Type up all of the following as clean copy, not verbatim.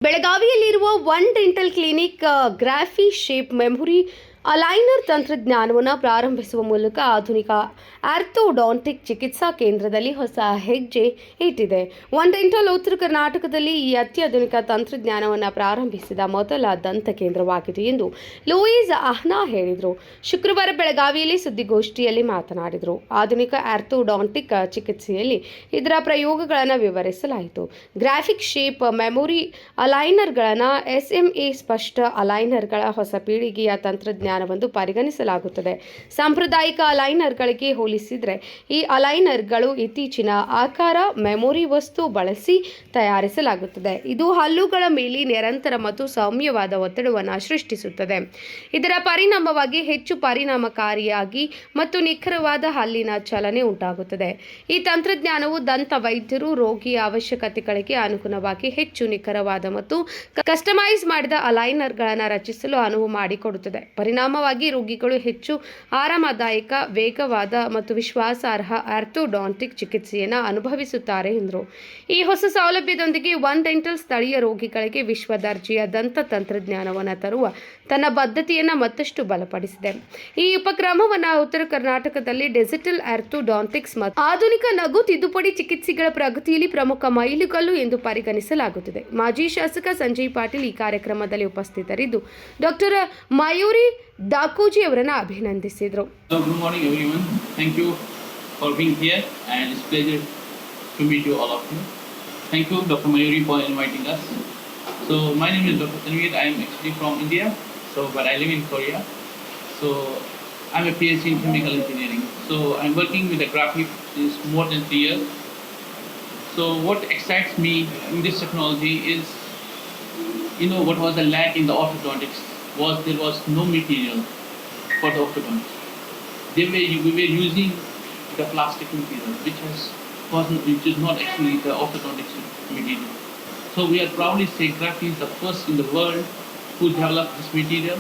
ಬೆಳಗಾವಿಯಲ್ಲಿರುವ one dental clinic Graphy shape memory aligner ತಂತ್ರಜ್ಞಾನವನ್ನು ಪ್ರಾರಂಭಿಸುವ ಮೂಲಕ ಆಧುನಿಕ ಆರ್ಥೋಡಾಂಟಿಕ್ ಚಿಕಿತ್ಸಾ ಕೇಂದ್ರದಲ್ಲಿ ಹೊಸ ಹೆಜ್ಜೆ ಇಟ್ಟಿದೆ. ಒನ್ ಡೆಂಟಲ್ ಉತ್ತರ ಕರ್ನಾಟಕದಲ್ಲಿ ಈ ಅತ್ಯಾಧುನಿಕ ತಂತ್ರಜ್ಞಾನವನ್ನು ಪ್ರಾರಂಭಿಸಿದ ಮೊದಲ ದಂತ ಕೇಂದ್ರವಾಗಿದೆ ಎಂದು ಲೂಯಿಸ್ ಅಹ್ನಾ ಹೇಳಿದರು. ಶುಕ್ರವಾರ ಬೆಳಗಾವಿಯಲ್ಲಿ ಸುದ್ದಿಗೋಷ್ಠಿಯಲ್ಲಿ ಮಾತನಾಡಿದರು. ಆಧುನಿಕ ಆರ್ಥೋಡಾಂಟಿಕ್ ಚಿಕಿತ್ಸೆಯಲ್ಲಿ ಇದರ ಪ್ರಯೋಗಗಳನ್ನು ವಿವರಿಸಲಾಯಿತು. ಗ್ರಾಫಿಕ್ ಶೇಪ್ ಮೆಮೊರಿ ಅಲೈನರ್ಗಳನ್ನು ಎಸ್ಎಂಎ ಸ್ಪಷ್ಟ ಅಲೈನರ್ಗಳ ಹೊಸ ಪೀಳಿಗೆಯ ತಂತ್ರಜ್ಞಾನವೆಂದು ಪರಿಗಣಿಸಲಾಗುತ್ತದೆ. ಸಾಂಪ್ರದಾಯಿಕ ಅಲೈನರ್ಗಳಿಗೆ ಹೋಲಿಸಿದರೆ ಈ ಅಲೈನರ್ಗಳು ಇತ್ತೀಚಿನ ಆಕಾರ ಮೆಮೊರಿ ವಸ್ತು ಬಳಸಿ ತಯಾರಿಸಲಾಗುತ್ತದೆ. ಇದು ಹಲ್ಲುಗಳ ಮೇಲೆ ನಿರಂತರ ಮತ್ತು ಸೌಮ್ಯವಾದ ಒತ್ತಡವನ್ನು ಸೃಷ್ಟಿಸುತ್ತದೆ. ಇದರ ಪರಿಣಾಮವಾಗಿ ಹೆಚ್ಚು ಪರಿಣಾಮಕಾರಿಯಾಗಿ ಮತ್ತು ನಿಖರವಾದ ಹಲ್ಲಿನ ಚಲನೆ ಉಂಟಾಗುತ್ತದೆ. ಈ ತಂತ್ರಜ್ಞಾನವು ದಂತ ವೈದ್ಯರು ರೋಗಿಯ ಅವಶ್ಯಕತೆಗಳಿಗೆ ಅನುಗುಣವಾಗಿ ಹೆಚ್ಚು ನಿಖರವಾದ ಮತ್ತು ಕಸ್ಟಮೈಸ್ ಮಾಡಿದ ಅಲೈನರ್ಗಳನ್ನು ರಚಿಸಲು ಅನುವು ಮಾಡಿಕೊಡುತ್ತದೆ. ಪರಿಣಾಮವಾಗಿ ರೋಗಿಗಳು ಹೆಚ್ಚು ಆರಾಮದಾಯಕ, ವೇಗವಾದ ಮತ್ತು ವಿಶ್ವಾಸಾರ್ಹ ಆರ್ಥೋಡಾಂಟಿಕ್ ಚಿಕಿತ್ಸೆಯನ್ನು ಅನುಭವಿಸುತ್ತಾರೆ ಎಂದರು. ಈ ಹೊಸ ಸೌಲಭ್ಯದೊಂದಿಗೆ ಒನ್ ಡೆಂಟಲ್ ಸ್ಥಳೀಯ ರೋಗಿಗಳಿಗೆ ವಿಶ್ವ ದರ್ಜೆಯ ದಂತ ತಂತ್ರಜ್ಞಾನವನ್ನು ತರುವ ತನ್ನ ಬದ್ಧತೆಯನ್ನು ಮತ್ತಷ್ಟು ಬಲಪಡಿಸಿದೆ. ಈ ಉಪಕ್ರಮವನ್ನು ಉತ್ತರ ಕರ್ನಾಟಕದಲ್ಲಿ ಡಿಜಿಟಲ್ ಆರ್ಥೋಡಾಂಟಿಕ್ಸ್ ಮತ್ತು ಆಧುನಿಕ ನಗು ತಿದ್ದುಪಡಿ ಚಿಕಿತ್ಸೆಗಳ ಪ್ರಗತಿಯಲ್ಲಿ ಪ್ರಮುಖ ಮೈಲುಗಲ್ಲು ಎಂದು ಪರಿಗಣಿಸಲಾಗುತ್ತದೆ. ಮಾಜಿ ಶಾಸಕ ಸಂಜಯ್ ಪಾಟೀಲ್ ಈ ಕಾರ್ಯಕ್ರಮದಲ್ಲಿ ಉಪಸ್ಥಿತರಿದ್ದು ಡಾಕ್ಟರ್ ಮಯೂರಿ ದಾಕೋಜಿ ಅವರನ್ನು ಅಭಿನಂದಿಸಿದರು. Good morning everyone. Thank you for being here and it's a pleasure to meet you all of you. Thank you Dr. Mayuri for inviting us. So my name is Dr. Tanveer. I am actually from India, but I live in Korea. So I'm a PhD in chemical engineering. So I'm working with the Graphic since more than 3 years. So what excites me in this technology is, what was the lack in the orthodontics was there was no material for the orthodontics. We were using the plastic material, which is not actually the orthodontics material. So we are proudly say Graphi is the first in the world who developed this material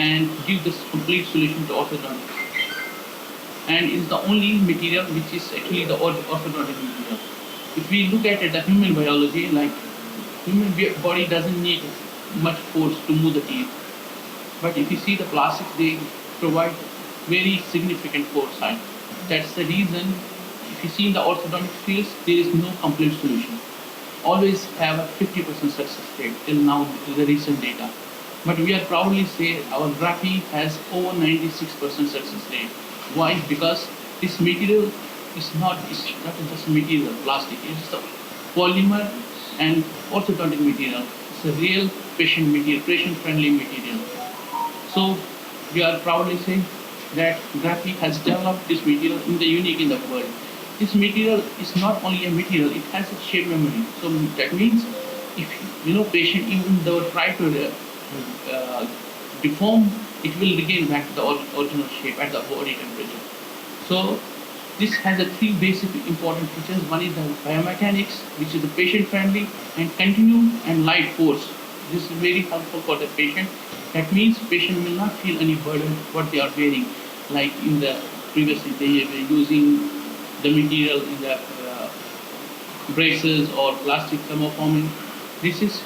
and give this complete solution to orthodontics. And it's the only material which is actually the orthodontic material. If we look at the human biology, like human body doesn't need much force to move the teeth. But if you see the plastics, they provide very significant force side. That's the reason if you see in the orthodontic fields, there is no complete solution. Always have a 50% success rate till now, the recent data. But we are proudly say our Graphi has over 96% success rate. Why? Because this material is not just material, plastic. It's the polymer and orthodontic material. It's a real patient-friendly material. So we are proudly saying that Graphi has developed this material in the unique in the world. This material is not only a material; it has a shape memory. So that means if patient even though try to deform, it will regain back to the original shape at the body temperature. So this has a 3 basic important features. One is the biomechanics, which is the patient friendly, and continuum and light force. This is very helpful for the patient. That means patient will not feel any burden what they are wearing. Like in the previously they were using the material in the braces or plastic thermoforming. This is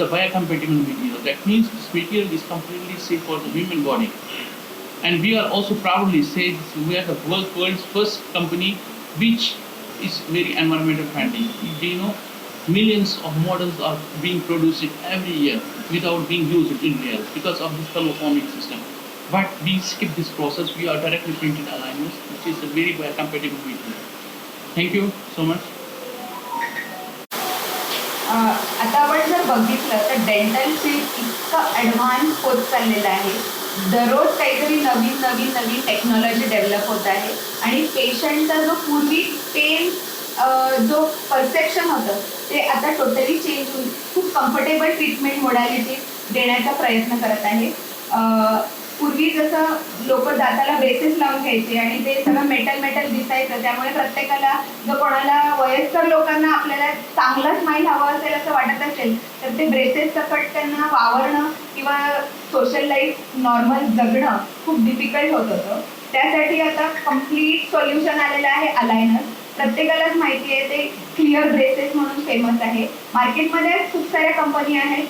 the biocompatible material. That means this material is completely safe for the human body. And we are also proudly say we are the world's first company which is very environmental friendly. Millions of models are being produced every year without being used in real because of this thermoforming system. But we skip this process. We are directly printed aligners, which is a very biocompatible material. Thank you so much. आता आपण जर बघितलं तर dental field इतकं advance होत चाललेलं आहे. दररोज काहीतरी नवीन टेक्नॉलॉजी डेव्हलप होत आहे आणि पेशंटचा जो पूर्वी पेन जो परसेप्शन होतं ते आता टोटली चेंज होऊन खूप कम्फर्टेबल ट्रीटमेंट मोडॅलिटी देण्याचा प्रयत्न करत आहे. पूर्वी जसं लोक दाताला ब्रेसेस लावून घ्यायचे आणि ते सगळं मेटल दिसायचं, त्यामुळे प्रत्येकाला जर कोणाला वयस्कर लोकांना आपल्याला चांगलं स्माईल हवं असेल असं वाटत असेल तर ते ब्रेसेस सकट त्यांना वावरणं किंवा सोशल लाईफ नॉर्मल जगणं खूप डिफिकल्ट होत होतं. त्यासाठी आता कम्प्लीट सोल्युशन आलेलं आहे अलायनर. प्रत्येकालाच माहिती आहे ते क्लिअर ब्रेसेस म्हणून फेमस आहे. मार्केटमध्ये खूप साऱ्या कंपनी आहेत,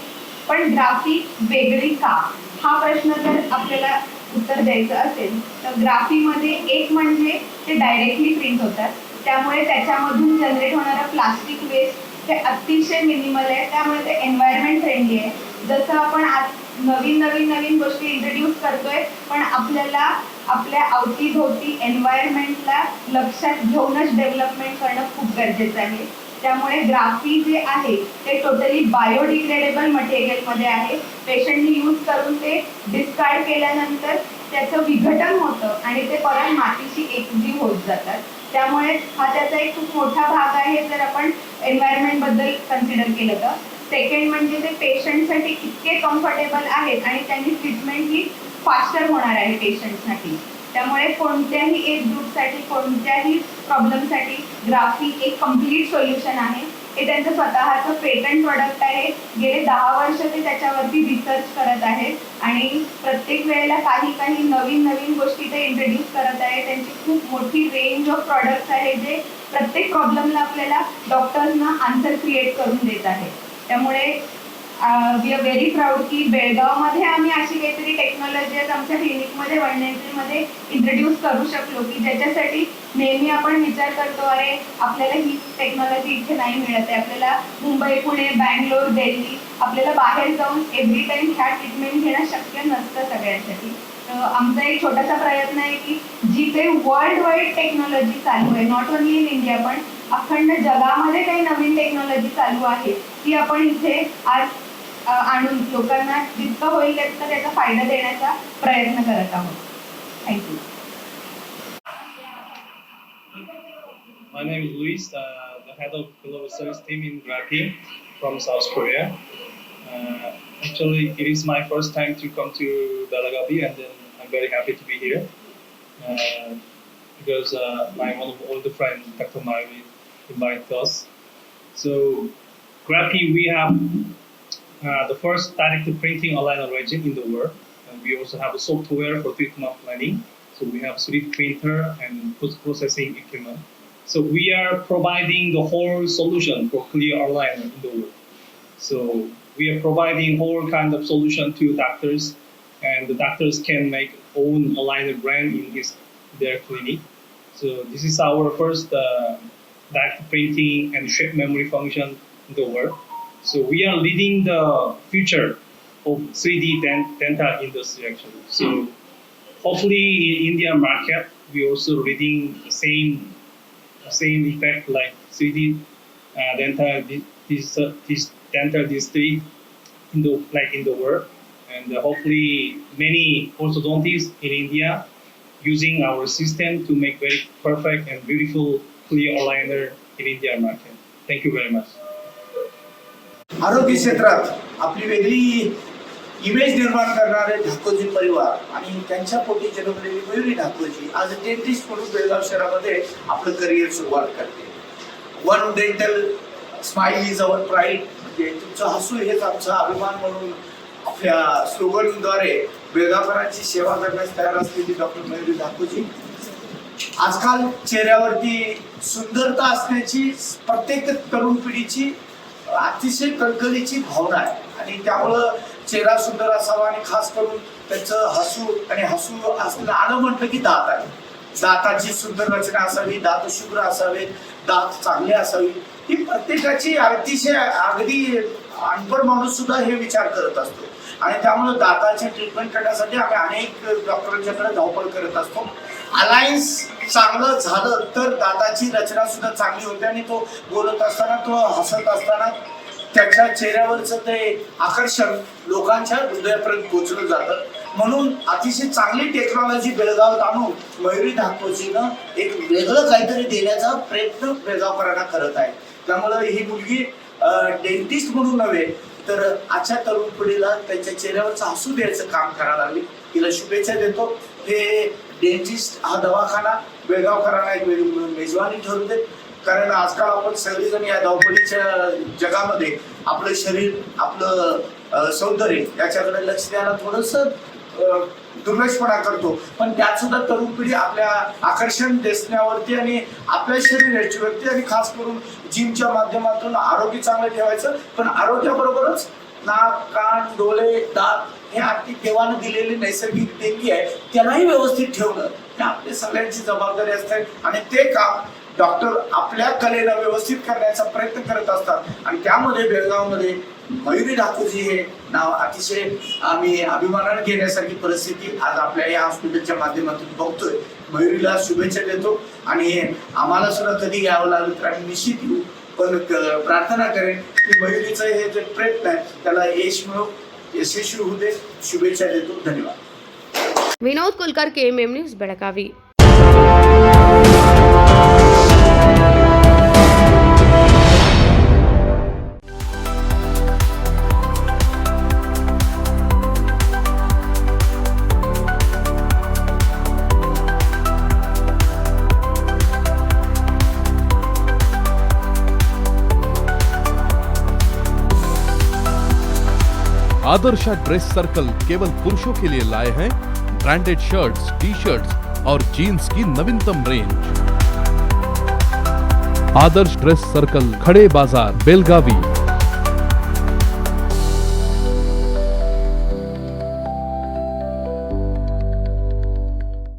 पण ग्राफी वेगळी का, हा प्रश्न जर आपल्याला उत्तर द्यायचं असेल तर ग्राफीमध्ये एक म्हणजे ते डायरेक्टली प्रिंट होतात, त्यामुळे त्याच्यामधून जनरेट होणारा प्लास्टिक वेस्ट हे अतिशय मिनिमल आहे, त्यामुळे ते एन्व्हायरमेंट फ्रेंडली आहे. जसं आपण आज नवीन गोष्टी इंट्रोड्यूस करतोय, पण आपल्याला आपल्या अवतीभोवती एन्व्हायरमेंटला लक्षात घेऊनच डेव्हलपमेंट करणं खूप गरजेचं आहे. त्यामुळे ग्राफी जे आहे ते टोटली बायोडिग्रेडेबल मटेरियलमध्ये आहे. पेशंटनी यूज करून ते डिस्कार्ड केल्यानंतर त्याचं विघटन होतं आणि ते परत मातीशी एकजीव होत जातात. त्यामुळे हा त्याचा एक खूप मोठा भाग आहे जर आपण एन्व्हायरमेंटबद्दल कन्सिडर केलं तर. सेकंड म्हणजे ते पेशंटसाठी इतके कम्फर्टेबल आहेत आणि त्यांनी ट्रीटमेंट ही फास्टर होणार आहे पेशंटसाठी. त्यामुळे कोणत्याही एज ग्रुपसाठी, कोणत्याही प्रॉब्लेमसाठी ग्राफी एक कम्प्लीट सोल्युशन आहे. हे त्यांचं स्वतःचं पेटंट प्रोडक्ट आहे. गेले 10 वर्ष ते त्याच्यावरती रिसर्च करत आहेत आणि प्रत्येक वेळेला काही नवीन गोष्टी ते इंट्रोड्यूस करत आहे. त्यांची खूप मोठी रेंज ऑफ प्रॉडक्ट्स आहे जे प्रत्येक प्रॉब्लेमला आपल्याला डॉक्टर्सना आन्सर क्रिएट करून देत आहे. त्यामुळे वी आर व्हेरी प्राऊड की बेळगावमध्ये आम्ही अशी काहीतरी टेक्नॉलॉजी आज आमच्या क्लिनिकमध्ये वनडेंटलमध्ये इंट्रोड्यूस करू शकलो की ज्याच्यासाठी नेहमी आपण विचार करतो, अरे आपल्याला ही टेक्नॉलॉजी इथे नाही मिळत आहे, आपल्याला मुंबई, पुणे, बँगलोर, दिल्ली आपल्याला बाहेर जाऊन एव्हरी टाइम ह्या ट्रीटमेंट घेणं शक्य नसतं सगळ्यांसाठी. तर आमचा एक छोटासा प्रयत्न आहे की जी काही वर्ल्ड वाईड टेक्नॉलॉजी चालू आहे, नॉट ओनली इन इंडिया पण अखंड जगामध्ये काही नवीन टेक्नॉलॉजी चालू आहे ती आपण इथे आज आणून लोकांना जितकं होईल तितका त्याचा फायदा देण्याचा प्रयत्न करत आहोत. Thank you. My name is Luis, the head of global service team in Graphi from South Korea. Actually, it is my first time to come to Belagavi, and then I'm very happy to be here because my one of all the friends, Dr. Mari, invited us. So, Graphi, we have the first direct printing aligner resin in the world, and we also have a software for treatment planning. So we have 3D printer and post-processing equipment. So we are providing the whole solution for clear aligner in the world. So we are providing whole kind of solution to doctors, and the doctors can make own aligner brand in their clinic. So this is our first direct printing and shape memory function in the world. So we are leading the future of 3D dental industry actually. So hopefully in India market we also leading the same effect like 3D dental this dental district in the world, and hopefully many orthodontists in India using our system to make very perfect and beautiful clear aligner in India market. Thank you very much. आरोग्य क्षेत्रात आपली वेगळी image निर्माण करणारे ढाकोजी परिवार आणि त्यांच्या पोटी जन्मलेली मयुरी ढाकोजी आज डेंटिस्ट म्हणून बेळगाव शहरामध्ये आपलं करिअर सुरुवात करते. One dental smile is our pride, म्हणजे तुमचं हसू हेच आमचा अभिमान म्हणून आपल्या स्लोगनद्वारे बेळगावकरांची सेवा करण्यास तयार असलेली डॉक्टर मयुरी ढाकोजी. आजकाल चेहऱ्यावरती सुंदरता असण्याची प्रत्येक तरुण पिढीची अतिशय कळकळीची भावना आहे आणि त्यामुळं चेहरा सुंदर असावा आणि खास करून त्याचं हसू असलेलं आलं म्हटलं की दात आहे. दाताची सुंदर रचना असावी, दात शुभ्र असावेत, दात चांगले असावी, ही प्रत्येकाची अतिशय अगदी अनपढ माणूस सुद्धा हे विचार करत असतो आणि त्यामुळे दाताचे ट्रीटमेंट करण्यासाठी आम्ही अनेक डॉक्टरांच्याकडे धावपळ करत असतो. अलायन्स चांगलं झालं तर दाताची रचना सुद्धा चांगली होते आणि तो बोलत असताना, तो हसत असताना त्याच्या चेहऱ्यावरचं ते आकर्षण लोकांच्या हृदयापर्यंत पोहोचलं जातं. म्हणून अतिशय चांगली टेक्नॉलॉजी बेळगावात आणून मयुरी ढाकोजीनं एक वेगळं काहीतरी देण्याचा प्रयत्न बेळगावकरांना करत आहे. त्यामुळं ही मुलगी डेंटिस्ट म्हणून नव्हे तर आजच्या तरुण पिढीला त्यांच्या चेहऱ्यावरचं हसू द्यायचं काम करायला लागली. तिला शुभेच्छा देतो. हे डेंटिस्ट हा दवाखाना बेळगावकरांना एक मेजवानी ठरू देत, कारण आजकाल आपण सगळेजण या धावपळीच्या जगामध्ये आपलं शरीर, आपलं सौंदर्य याच्याकडे लक्ष द्यायला थोडंसं दुर्लक्षपणा करतो, पण त्यात सुद्धा तरुण पिढी आपल्या आकर्षण दिसण्यावरती आणि आपल्या शरीराची आणि खास करून जिमच्या माध्यमातून आरोग्य चांगलं ठेवायचं, पण आरोग्याबरोबरच नाक, कान, डोळे, दात हे आपली देवानं दिलेली नैसर्गिक देणगी आहे, त्यालाही व्यवस्थित ठेवणं हे आपली सगळ्यांची जबाबदारी असते आणि ते काम डॉक्टर आपल्या कलेला व्यवस्थित करण्याचा प्रयत्न करत असतात आणि त्यामध्ये बेळगावमध्ये मयुरी ढाकूजी हे नाव अतिशय आम्ही अभिमानाने घेण्यासारखी परिस्थिती आज आपल्या या हॉस्पिटलच्या माध्यमातून बघतोय. मयुरीला शुभेच्छा देतो आणि आम्हाला सुद्धा कधी यावं लागलं तर आम्ही निश्चित येऊ, पण प्रार्थना करेन की मयुरीचं हे जे प्रयत्न आहे त्याला यशस्वी होऊ दे. शुभेच्छा देतो. धन्यवाद. विनोद Kulkar, KMM news, Belagavi. Adarsha dress circle केवल पुरुषों के लिए लाए हैं ब्रांडेड शर्ट्स, टी-शर्ट्स और जीन्स की नवीनतम रेंज। आदर्श ड्रेस सर्कल, खड़े बाजार, बेलगावी।